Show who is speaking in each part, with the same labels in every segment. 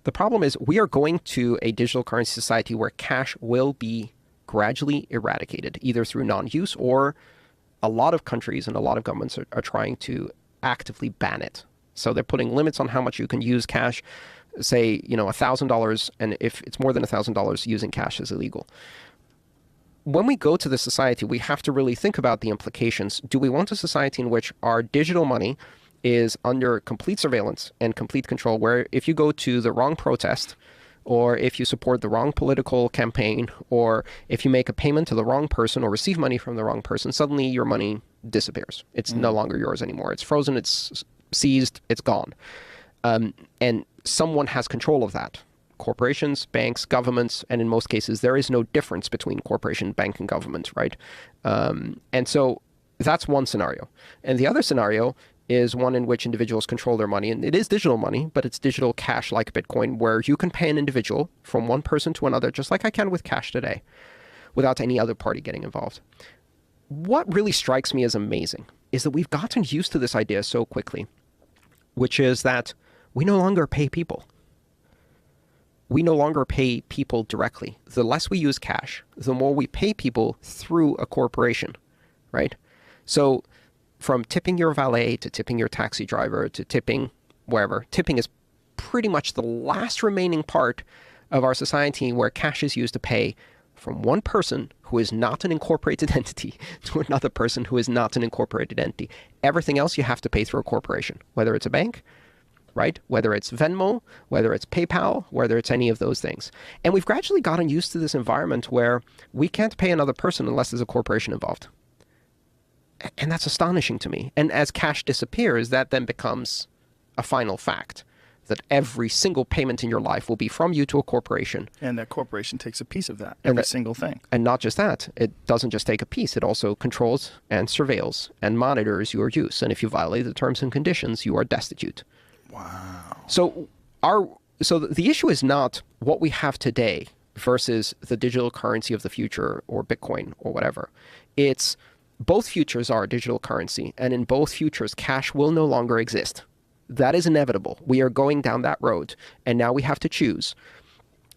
Speaker 1: The problem is we are going to a digital currency society where cash will be gradually eradicated, either through non-use or a lot of countries and a lot of governments are trying to actively ban it. So they're putting limits on how much you can use cash. Say, $1,000, and if it's more than $1,000, using cash is illegal. When we go to the society, we have to really think about the implications. Do we want a society in which our digital money is under complete surveillance and complete control, where if you go to the wrong protest, or if you support the wrong political campaign, or if you make a payment to the wrong person or receive money from the wrong person, suddenly your money disappears. It's no longer yours anymore. It's frozen, it's seized, it's gone. And someone has control of that. Corporations, banks, governments, and in most cases, there is no difference between corporation, bank, and government, right? And so that's one scenario. And the other scenario is one in which individuals control their money. And it is digital money, but it's digital cash like Bitcoin, where you can pay an individual from one person to another, just like I can with cash today, without any other party getting involved. What really strikes me as amazing is that we've gotten used to this idea so quickly, which is that we no longer pay people. We no longer pay people directly. The less we use cash, the more we pay people through a corporation, right? So from tipping your valet to tipping your taxi driver to tipping wherever, tipping is pretty much the last remaining part of our society where cash is used to pay from one person who is not an incorporated entity to another person who is not an incorporated entity. Everything else you have to pay through a corporation, whether it's a bank, right? Whether it's Venmo, whether it's PayPal, whether it's any of those things. And we've gradually gotten used to this environment where we can't pay another person unless there's a corporation involved. And that's astonishing to me. And as cash disappears, that then becomes a final fact, that every single payment in your life will be from you to a corporation.
Speaker 2: And that corporation takes a piece of that, every single thing.
Speaker 1: And not just that, it doesn't just take a piece, it also controls and surveils and monitors your use. And if you violate the terms and conditions, you are destitute.
Speaker 2: Wow.
Speaker 1: So the issue is not what we have today versus the digital currency of the future or Bitcoin or whatever. It's both futures are digital currency, and in both futures, cash will no longer exist. That is inevitable. We are going down that road, and now we have to choose.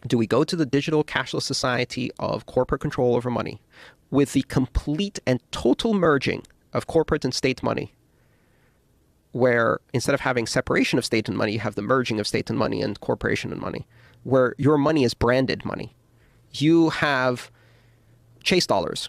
Speaker 1: Do we go to the digital cashless society of corporate control over money with the complete and total merging of corporate and state money, where instead of having separation of state and money, you have the merging of state and money and corporation and money, where your money is branded money? You have Chase dollars.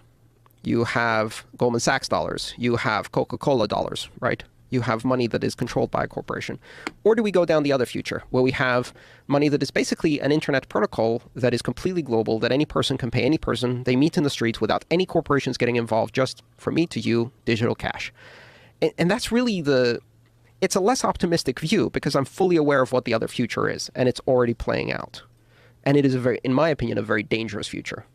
Speaker 1: You have Goldman Sachs dollars. You have Coca-Cola dollars, right? You have money that is controlled by a corporation. Or do we go down the other future, where we have money that is basically an internet protocol that is completely global, that any person can pay any person. They meet in the streets without any corporations getting involved, just from me to you, digital cash. And that's really it's a less optimistic view, because I'm fully aware of what the other future is, and it's already playing out. And it is in my opinion, a very dangerous future.